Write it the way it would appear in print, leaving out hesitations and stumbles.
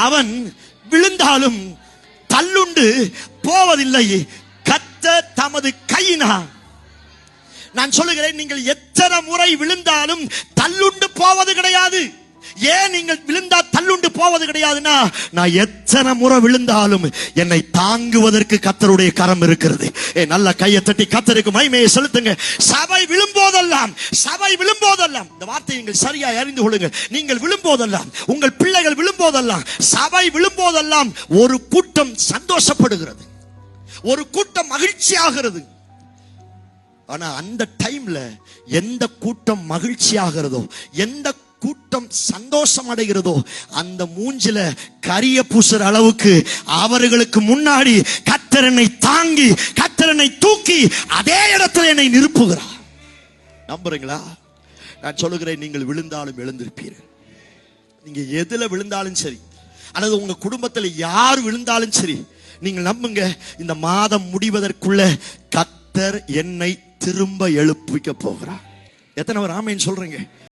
அவன் விழுந்தாலும் தள்ளுண்டு போவதில்லை, கர்த்தர் தமது கையினால். நான் சொல்லுகிறேன், நீங்கள் எத்தனை முறை விழுந்தாலும் தள்ளுண்டு போவது கிடையாது. ஏன் நீங்கள் விழுந்தா தள்ளுண்டு போவது கிடையாதுன்னா, நான் எத்தனை முறை விழுந்தாலும் என்னை தாங்குவதற்கு கர்த்தருடைய கரம் இருக்கிறது. நல்ல கையை தட்டி கர்த்தருக்கு மகிமையை செலுத்துங்க. சபை விழும்போதெல்லாம், சபை விழும்போதெல்லாம், இந்த வார்த்தையை நீங்கள் சரியாக அறிந்து கொள்ளுங்கள். நீங்கள் விழும்போதெல்லாம், உங்கள் பிள்ளைகள் விழும்போதெல்லாம், சபை விழும்போதெல்லாம் ஒரு கூட்டம் சந்தோஷப்படுகிறது, ஒரு கூட்டம் மகிழ்ச்சி ஆகிறது. ஆனா அந்த டைம்ல எந்த கூட்டம் மகிழ்ச்சி ஆகிறதோ, எந்த கூட்டம் சந்தோஷம் அடைகிறதோ, அந்த மூஞ்சில கரிய பூசுற அளவுக்கு அவர்களுக்கு முன்னாடி கர்த்தர் என்னை தாங்கி, கர்த்தர் என்னை தூக்கி அதே இடத்துல என்னை நிறுப்புகிறார். நம்புறீங்களா? நான் சொல்லுகிறேன், நீங்கள் விழுந்தாலும் எழுந்திருப்பீர்கள். நீங்க எதுல விழுந்தாலும் சரி, அல்லது உங்க குடும்பத்தில் யார் விழுந்தாலும் சரி, நீங்கள் நம்புங்க, இந்த மாதம் முடிவதற்குள்ள கர்த்தர் என்னை திரும்ப எழுப்பிக்க போகிறார். எத்தனை பேர் ஆமென் சொல்றீங்க?